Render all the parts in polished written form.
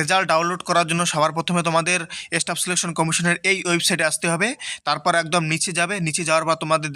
Result download করার জন্য সবার প্রথমে তোমাদের স্টাফ সিলেকশন কমিশনের এই ওয়েবসাইটে আসতে হবে। তারপর একদম নিচে যাবে, নিচে যাওয়ার পর তোমাদের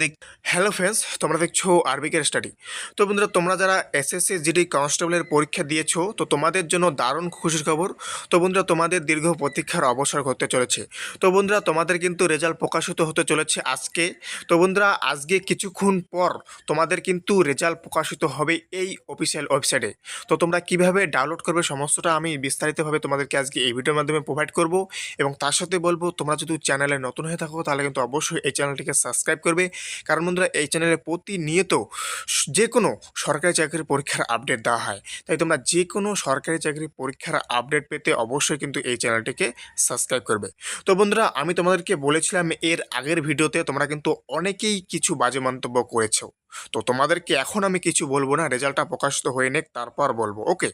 হ্যালো ফ্রেন্ডস, তোমরা দেখছো আরবিকের স্টাডি। তো বন্ধুরা, তোমরা যারা এসএসসি জিডি কনস্টেবলের পরীক্ষা দিয়েছো, তো তোমাদের জন্য দারুণ খুশির খবর। তো বন্ধুরা, তোমাদের দীর্ঘ প্রতীক্ষার অবসর ঘটতে চলেছে। তো বন্ধুরা, তোমাদের কিন্তু রেজাল্ট প্রকাশিত হতে চলেছে আজকে। তো বন্ধুরা, আজকে কিছুক্ষণ পর তোমাদের কিন্তু রেজাল্ট প্রকাশিত হবে এই অফিসিয়াল ওয়েবসাইটে। তো তোমরা কিভাবে ডাউনলোড করবে সমস্তটা আমি বিস্তারিতভাবে তোমাদেরকে আজকে এই ভিডিওর মাধ্যমে প্রোভাইড করব। এবং তার সাথে বলবো, তোমরা যদি চ্যানেলে নতুন হয়ে থাকো তাহলে কিন্তু অবশ্যই এই চ্যানেলটিকে সাবস্ক্রাইব করবে। কারণ বন্ধুরা, এই চ্যানেলে প্রতিনিয়ত যে কোনো সরকারি চাকরির পরীক্ষার আপডেট দেওয়া হয়। তাই তোমরা যে কোনো সরকারি চাকরির পরীক্ষার আপডেট পেতে অবশ্যই কিন্তু এই চ্যানেলটিকে সাবস্ক্রাইব করবে। তো বন্ধুরা, আমি তোমাদেরকে বলেছিলাম এর আগের ভিডিওতে, তোমরা কিন্তু অনেকেই কিছু বাজে মন্তব্য করেছো। তো তোমাদেরকে এখন আমি কিছু বলবো না, রেজাল্টটা প্রকাশিত হয়ে নেক তারপর বলবো, ওকে?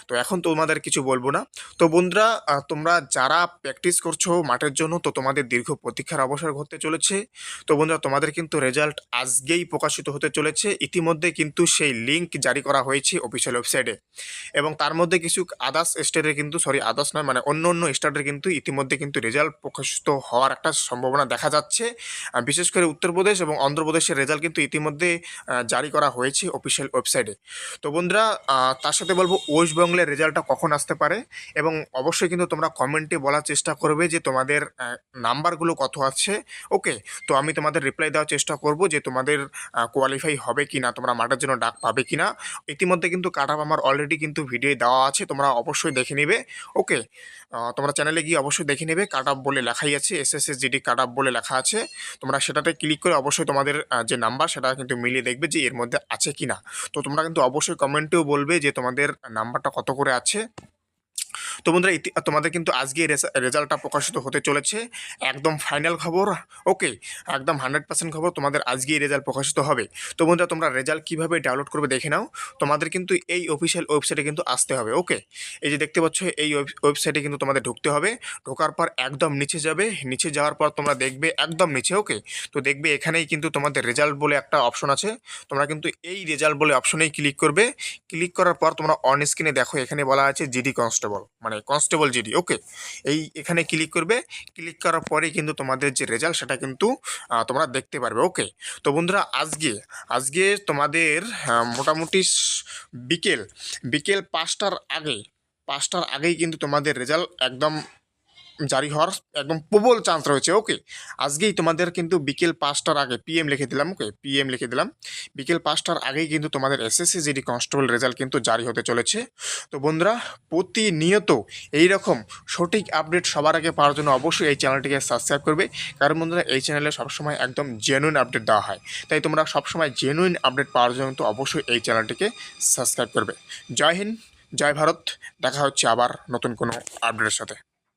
তো এখন তোমাদের কিছু বলবো না। তো বন্ধুরা, তোমরা যারা প্র্যাকটিস করছো মাঠের জন্য, তো তোমাদের দীর্ঘ প্রতীক্ষার অবসর ঘটতে চলেছে। তো বন্ধুরা, তোমাদের কিন্তু রেজাল্ট আজকেই প্রকাশিত হতে চলেছে। ইতিমধ্যে কিন্তু সেই লিঙ্ক জারি করা হয়েছে অফিসিয়াল ওয়েবসাইটে। এবং তার মধ্যে কিছু আদার্স স্টেটের কিন্তু, আদার্স নয়, মানে অন্য অন্য স্টেটের কিন্তু ইতিমধ্যে কিন্তু রেজাল্ট প্রকাশিত হওয়ার একটা সম্ভাবনা দেখা যাচ্ছে। বিশেষ করে উত্তরপ্রদেশ এবং অন্ধ্রপ্রদেশের রেজাল্ট কিন্তু ইতিমধ্যে জারি করা হয়েছে অফিসিয়াল ওয়েবসাইটে। তো বন্ধুরা, তার সাথে বলবো ওয়েস্ট বেঙ্গলের রেজাল্টটা কখন আসতে পারে। এবং অবশ্যই কিন্তু তোমরা কমেন্টে বলার চেষ্টা করবে যে তোমাদের নাম্বারগুলো কত আছে, ওকে? তো আমি তোমাদের রিপ্লাই দেওয়ার চেষ্টা করব যে তোমাদের কোয়ালিফাই হবে কি না, তোমরা মাঠের জন্য ডাক পাবে কি না। ইতিমধ্যে কিন্তু কাট অফ আমার অলরেডি কিন্তু ভিডিও দেওয়া আছে, তোমরা অবশ্যই দেখে নেবে, ওকে? তোমরা চ্যানেলে গিয়ে অবশ্যই দেখে নেবে, কাট অফ বলে লেখাই আছে, এসএসসি কাট অফ বলে লেখা আছে। তোমরা সেটাতে ক্লিক করে অবশ্যই তোমাদের যে নাম্বার সেটা কিন্তু মিলিয়ে দেখবে যে এর মধ্যে আছে কি না। তো তোমরা কিন্তু অবশ্যই কমেন্টেও বলবে যে তোমাদের নাম্বারটা কত করে আছে। তো বন্ধুরা, তোমাদের কিন্তু আজকে রেজাল্টটা প্রকাশিত হতে চলেছে। একদম ফাইনাল খবর, ওকে? একদম 100% খবর, তোমাদের আজকেই রেজাল্ট প্রকাশিত হবে। তো বন্ধুরা, তোমরা রেজাল্ট কীভাবে ডাউনলোড করবে দেখে নাও। তোমাদের কিন্তু এই অফিসিয়াল ওয়েবসাইটে কিন্তু আসতে হবে, ওকে? এই যে দেখতে পাচ্ছ, এই ওয়েবসাইটে কিন্তু তোমাদের ঢুকতে হবে। ঢোকার পর একদম নিচে যাবে, নিচে যাওয়ার পর তোমরা দেখবে একদম নিচে, ওকে? তো দেখবে এখানেই কিন্তু তোমাদের রেজাল্ট বলে একটা অপশন আছে। তোমরা কিন্তু এই রেজাল্ট বলে অপশনেই ক্লিক করবে। ক্লিক করার পর তোমরা অন স্ক্রিনে দেখো, এখানে বলা আছে জিডি কনস্টেবল, মানে কনস্টেবল জিডি, ওকে? এখানে ক্লিক করবে। ক্লিক করার পরেই কিন্তু তোমাদের যে রেজাল্ট সেটা কিন্তু তোমরা দেখতে পারবে, ওকে? তো বন্ধুরা, আজকে তোমাদের মোটামুটি বিকেল 5টার আগেই কিন্তু তোমাদের রেজাল্ট একদম জারি হওয়ার একদম প্রবল চান্স রয়েছে, ওকে? আজকেই তোমাদের কিন্তু বিকেল 5টার আগে, পিএম লিখে দিলাম, ওকে? পিএম লিখে দিলাম। বিকেল 5টার আগেই কিন্তু তোমাদের এসএসসি জিডি কনস্টেবল রেজাল্ট কিন্তু জারি হতে চলেছে। তো বন্ধুরা, প্রতিনিয়ত এইরকম সঠিক আপডেট সবার আগে পাওয়ার জন্য অবশ্যই এই চ্যানেলটিকে সাবস্ক্রাইব করবে। কারণ বন্ধুরা, এই চ্যানেলে সবসময় একদম জেনুইন আপডেট দেওয়া হয়। তাই তোমরা সবসময় জেনুইন আপডেট পাওয়ার জন্য তো অবশ্যই এই চ্যানেলটিকে সাবস্ক্রাইব করবে। জয় হিন্দ, জয় ভারত। দেখা হচ্ছে আবার নতুন কোনো আপডেটের সাথে।